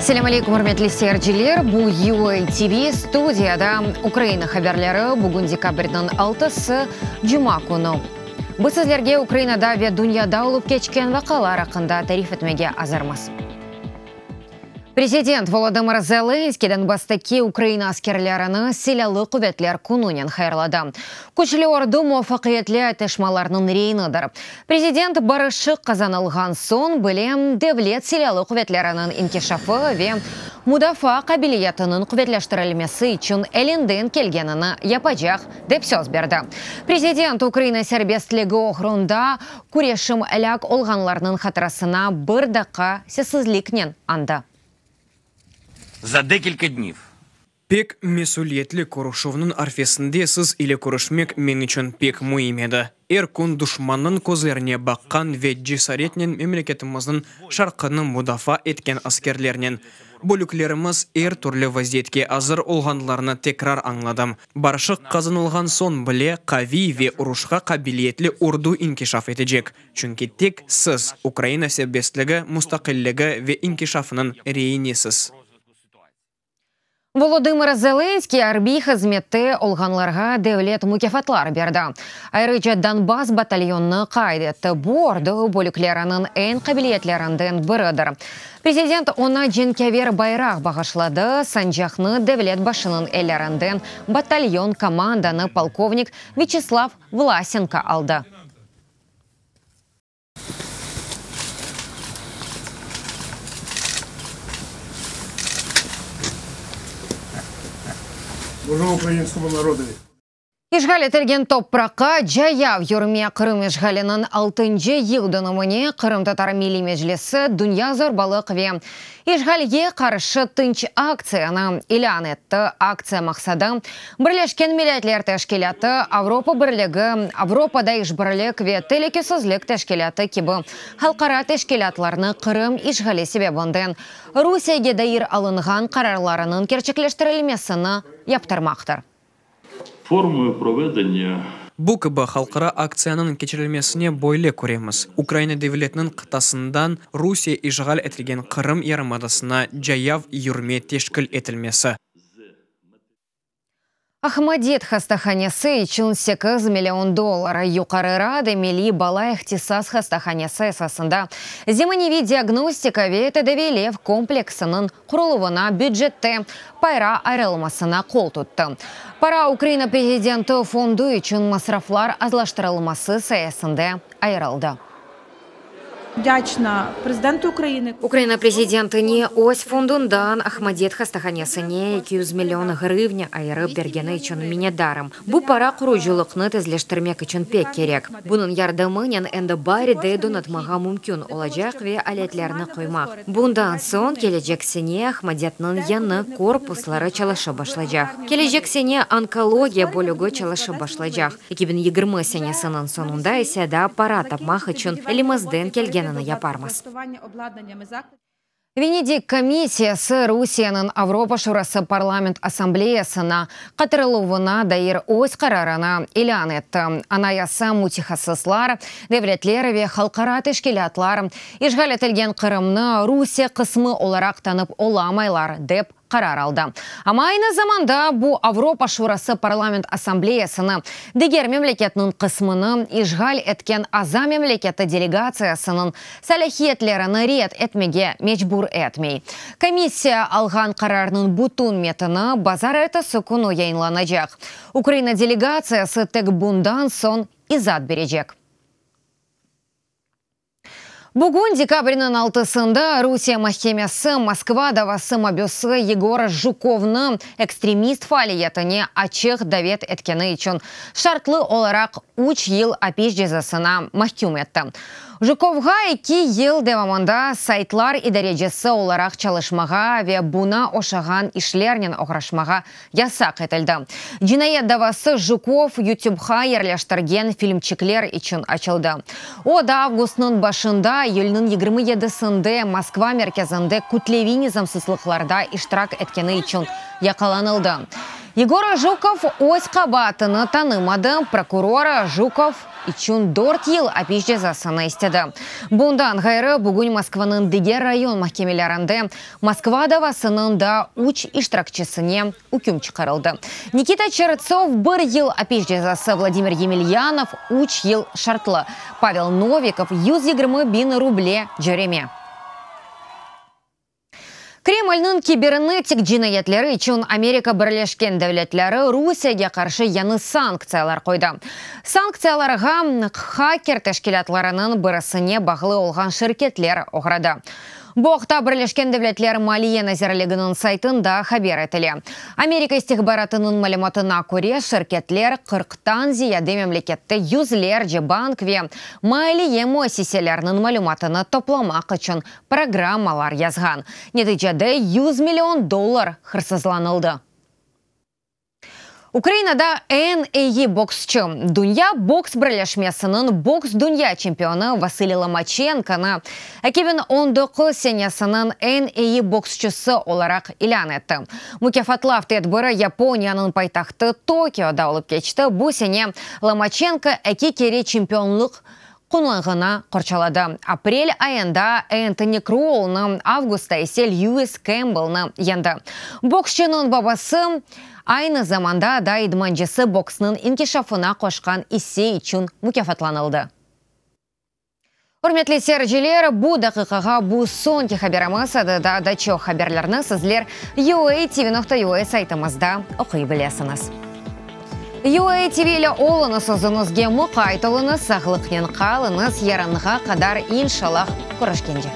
Assalamu alaikum, hurmatli seyirciler. Bu UA TV studiyada Ukrayna haberleri bugün dekabrning 6-sı Cuma kunu. Biz sizlerge Ukraynada ve dünyada olup geçken vakalar hakkında tarif etmege azarmız. Президент Володимир Зеленский Донбасстаки Украина askerlerini silahlı kuvvetler kununен hayırladı. Күчле орду muvaffaqiyetli atışmalarının reynidir. Президент barışı kazanılgan son bilem devlet silahlı kuvvetlerinin inkişafı ve müdafaa kabiliyetinin kuvvetleştirilmesi için elinden kelgenini yapacak dep söz berdi. Президент Ukraina serbestligi uğrunda kureşim elak olganlarının hatırasına bir dakika sessizliknen andı. За декілька днів. Пек месулетли Корушовның арфесінде сіз или көрішмек мен үшін пек мұймеді. Күн дұшманның көзлеріне баққан ве жесаретнен мемлекетіміздің шарқының мұдафа еткен аскерлерінен. Бөліклеріміз түрлі вазиетке азыр олғанларына текрар аңладым. Баршық қазынылған сон біле қави ве ұрышқа қабилетли орду инкишаф етежек. Чүнки тек сіз Украина себестлігі, мұстақиллігі ве инкишафының рейінесіз. Володимир Зеленский арби хизметте олганларга devlet mükafatlar berdi. Ayrıca Donbas batalyonunu qayd etdi. Bu ordu bölüklerinin en kabiliyetlerinden biridir. Prezident ona cenkever bayraq bağışladı. Sancaqны devlet başının ellerinden batalyon komandanı polkovnik Vyacheslav Vlasenko aldı. Служу українському народові. İşgal etilgen toprağa Jayav yürüme Kırım işgalinin 6-cı yıl dönümüne Kırım Tatar Milli Meclisi Dünya Zorbalık ve işgalge karşı tınç aksiyonu ilan etti. Aksiya maksadı Birleşken Milletler Teşkilatı, Avrupa Birliği, Avrupada İşbirlik ve Tehlikesizlik Teşkilatı gibi halkara teşkilatlarını Kırım işgali sebebinden Rusiyaga dair alıngan kararlarının gerçekleştirilmesini yaptırmaktır. Формою проведення Бұл кібі халқыра акцияның кечірілмесіне бойлы көреміз. Украина девлетінің қытасындан Русия işgal етілген Қырым ярымадасына Jayav юрме тешкіл етілмесі. Ахмадет хастаханесі үшін $8 миллион юқарыра демели бала ихтисас хастаханесі esasında земаневи диагностика ве тәдәвелев комплексының құрылуына бюджетте пайра айрылмасына қол тұтты. Пара Украина президенті фонду үшін масрафлар азлаштырылмасы саясында айрылды. Вдячна президенту України. Украина президентіне ось фондундан Ахмадет хастаханесіне 200 миллион гривня айырып бергені үшін минедарым. Бұ пара құружылықны тезлештірмек үшін пек керек. Бұның ярдымынен әнді бариде донатмаға мүмкін олacak ве алетлеріні қоймақ. Бұндан сон кележексіне Ахмадетнің яны корпуслары çalışы башлайжақ. Кележексіне онкология бөлігі çalışы башлайжақ. 2020 сенесінің сонында есе пара тапмақ үшін елімізден келген япармыз. Венедик комиссиясы Русияның Авропа Шурасы парламент ассамблеясына қатырылуына дайыр өз қарарына илан етті. Анаяса мутихасыслар, девлетлер ве халқара тешкелатлар işgal етілген Қырымны Русия қысмы оларақ танып оламайлар деп қарар алды. Ама айны заманда bu Авропа Шурасы парламент ассамблеясыны дегер мемлекетінің қысмыны işgal etken аза мемлекеті делегациясының сәләхиетлеріні рет etmege mecbur etmей. Комиссия алған қарарының бұтун метіні базар ertesi күні yayınlanacak. Украина делегациясы тек bundan son izat бережек. Бүгін декабрінің 6-сында Русия махкемесі Москва давасы мобюсы Егора Жуковны экстремист фалиетіне ачық давет еткені үшін шартлы оларақ 3 ел апеш жазасына махкем етті. Жуковға 2 ел девамында сайтлар идарежесі оларақ çalışмаға ве буна ошаған ишлернен оғрашмаға ясақ етілді. Жинайет давасы Жуков YouTubeға ерлештірген фильмчиклер үшін açıldı. O da августның башында елінің 27-сінде Москва мерkezінде күтлеви низамсызлықларда иштирак еткені үшін яқаланылды. Егор Жуков өз қабатыны танымады, прокурора Жуков Ичун 4 ел апиш жазасына істеді. Бұндан ғайры бүгін Москваның Дегер район махкемелерінде Москва давасының да үш иштиракчысыне үкім чықарылды. Никита Черцов 1 ел апиш жазасы, Владимир Емельянов 3 ел шартлы, Павел Новиков 120 bin рубле жүреме. Кремльнің кибернетик жинаятлері үшін Америка Бірлескен Дәулетлері Русияға қаршы яны санкциялар қойды. Санкцияларға хакер тәшкилатларының бірісіне бағылы олған шirketlер оғырады. Бұқта Бірлескен Дәулетлер Малия Назерлігінің сайтында хабер етілі. Америка истихбаратының мәліметіне көре шirketlер 40-тан зияды мемлекетті юзлер же банкве Малия мөсеселерінің мәліметіні топламақ үшін программалар язған. Нәтижеде $100 миллион хырсызланылды. Украинада эн боксчы. Дүния бокс бірлешмесінің бокс дүния чемпионы Василий Ломаченконы 2019 сенесінің эн боксчысы оларақ илан етті. Мукафатлав тедбірі Японияның пайтақты Токиода олып кечті. Бұл сене Ломаченко кере чемпионлық қонлығына қорчалады. Апрель айында Энтони Кроулны, августа есе Льюис Кэмпбеллны енді. Боксчының бабасы айны заманда да идманжысы боксының инкешафына қошқан есе үшін мукафатланылды. Үрметлі серджелер, бұ дақиқаға бұ сонки хаберамысады да дачо хаберлерні сізлер UA-TV.ua сайтымызда оқи білесіңіз. UA-TV-лі олыңыз ұзынызге мұқайтылыңыз, сақлықнен қалыңыз, яранға қадар иншаллах көрішкенде.